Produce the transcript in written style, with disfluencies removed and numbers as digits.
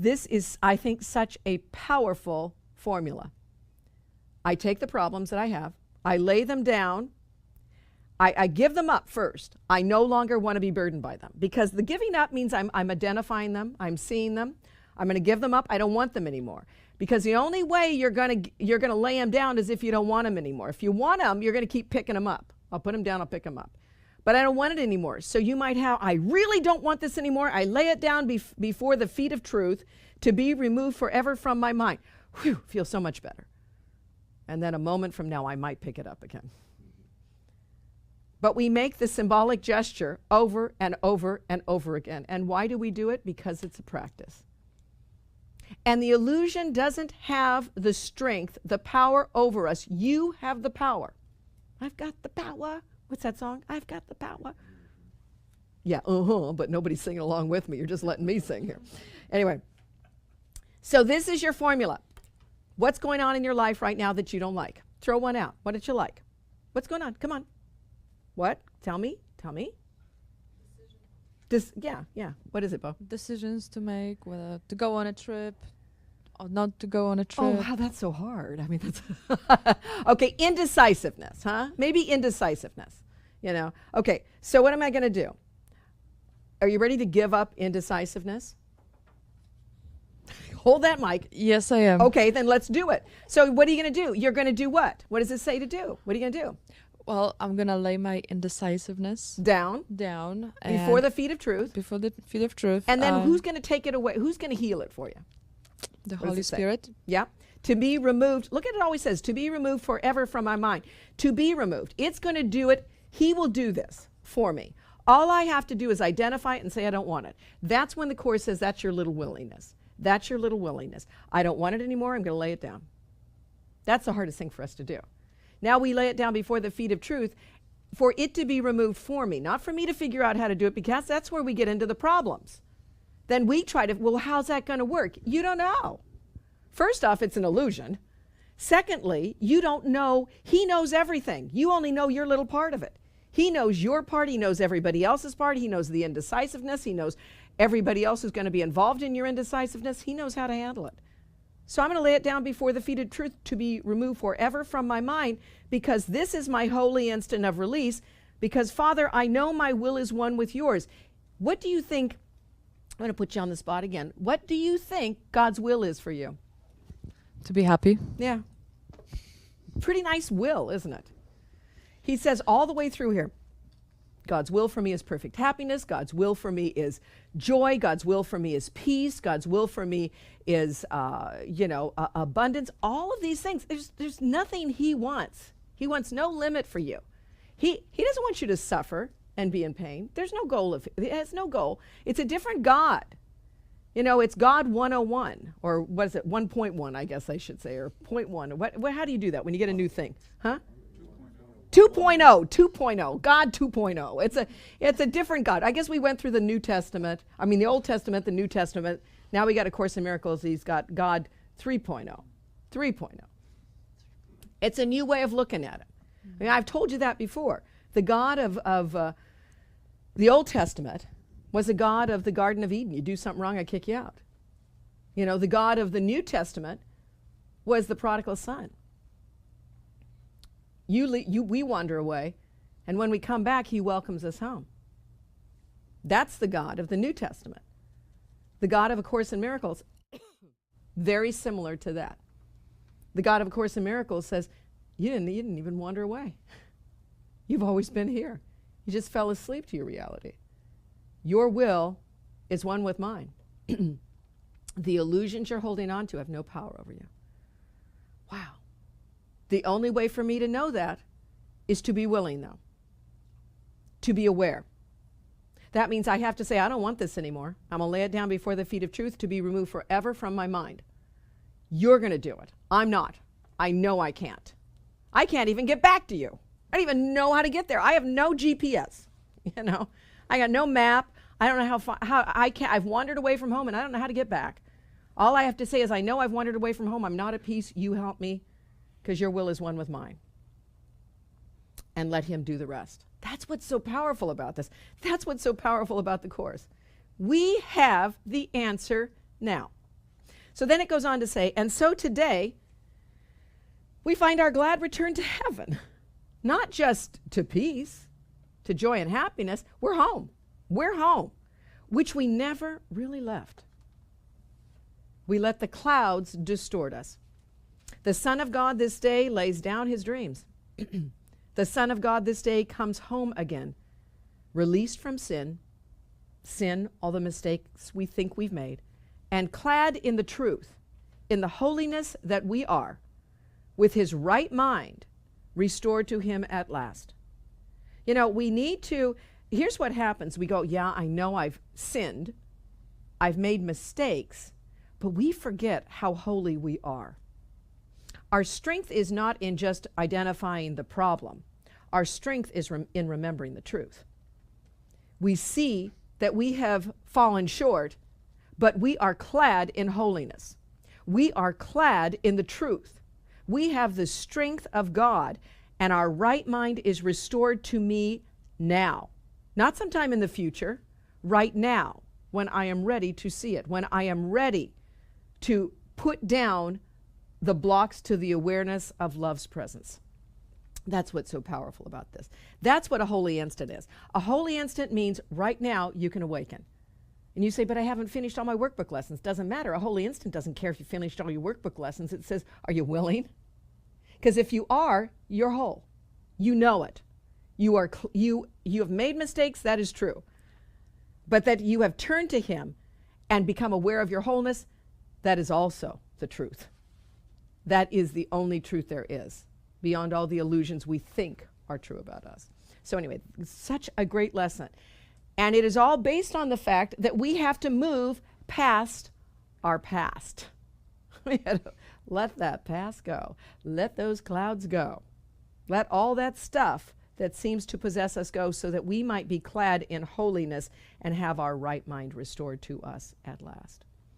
this is, I think, such a powerful formula. I take the problems that I have, I lay them down, I give them up first. I no longer want to be burdened by them, because the giving up means I'm identifying them, I'm seeing them, I'm going to give them up. I don't want them anymore, because the only way you're going to lay them down is if you don't want them anymore. If you want them, you're going to keep picking them up. I'll put them down, I'll pick them up. But I don't want it anymore. So you might have, I really don't want this anymore. I lay it down before the feet of truth to be removed forever from my mind. Whew, feels so much better. And then a moment from now, I might pick it up again. But we make the symbolic gesture over and over and over again. And why do we do it? Because it's a practice. And the illusion doesn't have the strength, the power over us. You have the power. I've got the power. What's that song? I've got the power. Yeah, but nobody's singing along with me. You're just letting me sing here. Anyway, so this is your formula. What's going on in your life right now that you don't like? Throw one out. What did you like? What's going on? Come on. What? Tell me. Yeah. What is it, Bo? Decisions to make, whether to go on a trip or not to go on a trip. Oh, wow, that's so hard. I mean, that's okay, indecisiveness, huh? Maybe indecisiveness, you know. Okay, so what am I going to do? Are you ready to give up indecisiveness? Hold that mic. Yes, I am. Okay, then let's do it. So what are you going to do? You're going to do what? What does it say to do? What are you going to do? Well, I'm going to lay my indecisiveness down before the feet of truth. Before the feet of truth. And then who's going to take it away? Who's going to heal it for you? The Holy Spirit. Yeah. To be removed. Look at it always says, to be removed forever from my mind. To be removed. It's going to do it. He will do this for me. All I have to do is identify it and say I don't want it. That's when the Course says that's your little willingness. That's your little willingness. I don't want it anymore. I'm going to lay it down. That's the hardest thing for us to do. Now we lay it down before the feet of truth for it to be removed for me, not for me to figure out how to do it, because that's where we get into the problems. Then we try to, well, how's that going to work? You don't know. First off, it's an illusion. Secondly, you don't know. He knows everything. You only know your little part of it. He knows your part. He knows everybody else's part. He knows the indecisiveness. He knows everybody else who's going to be involved in your indecisiveness. He knows how to handle it. So I'm going to lay it down before the feet of truth to be removed forever from my mind, because this is my holy instant of release, because, Father, I know my will is one with yours. What do you think? I'm going to put you on the spot again. What do you think God's will is for you? To be happy. Yeah. Pretty nice will, isn't it? He says all the way through here, God's will for me is perfect happiness. God's will for me is joy. God's will for me is peace. God's will for me is, abundance. All of these things. There's nothing he wants. He wants no limit for you. He doesn't want you to suffer and be in pain. There's no goal. It has no goal. It's a different God. You know, it's God 101, or what is it, 1.1, I guess I should say, or 0.1. How do you do that when you get a new thing? Huh? 2.0, God 2.0. It's a different God. I guess we went through the New Testament. I mean, the Old Testament, the New Testament. Now we got A Course in Miracles. He's got God 3.0. 3.0. It's a new way of looking at it. I mean, I've told you that before. The God of the Old Testament was a God of the Garden of Eden. You do something wrong, I kick you out. You know, the God of the New Testament was the prodigal son. We wander away, and when we come back, he welcomes us home. That's the God of the New Testament. The God of A Course in Miracles, very similar to that. The God of A Course in Miracles says, you didn't even wander away. You've always been here. You just fell asleep to your reality. Your will is one with mine. The illusions you're holding on to have no power over you. Wow. The only way for me to know that is to be willing, though. To be aware. That means I have to say, I don't want this anymore. I'm going to lay it down before the feet of truth to be removed forever from my mind. You're going to do it. I'm not. I know I can't. I can't even get back to you. I don't even know how to get there. I have no GPS. You know, I got no map. I don't know I've wandered away from home and I don't know how to get back. All I have to say is, I know I've wandered away from home. I'm not at peace. You help me, because your will is one with mine. And let him do the rest. That's what's so powerful about this. That's what's so powerful about the Course. We have the answer now. So then it goes on to say, and so today we find our glad return to heaven, not just to peace, to joy and happiness. We're home. We're home, which we never really left. We let the clouds distort us. The Son of God this day lays down his dreams. The Son of God this day comes home again, released from sin, all the mistakes we think we've made, and clad in the truth, in the holiness that we are, with his right mind restored to him at last. You know, we need to, here's what happens. We go, yeah, I know I've sinned, I've made mistakes, but we forget how holy we are. Our strength is not in just identifying the problem. Our strength is in remembering the truth. We see that we have fallen short, but we are clad in holiness. We are clad in the truth. We have the strength of God, and our right mind is restored to me now. Not sometime in the future, right now, when I am ready to see it, when I am ready to put down the blocks to the awareness of love's presence. That's what's so powerful about this. That's what a holy instant is. A holy instant means right now you can awaken. And you say, but I haven't finished all my workbook lessons. Doesn't matter. A holy instant doesn't care if you finished all your workbook lessons. It says, are you willing? Because if you are, you're whole. You know it. You have made mistakes, that is true. But that you have turned to him and become aware of your wholeness, that is also the truth. That is the only truth there is, beyond all the illusions we think are true about us. So anyway, such a great lesson. And it is all based on the fact that we have to move past our past. We had to let that past go. Let those clouds go. Let all that stuff that seems to possess us go, so that we might be clad in holiness and have our right mind restored to us at last.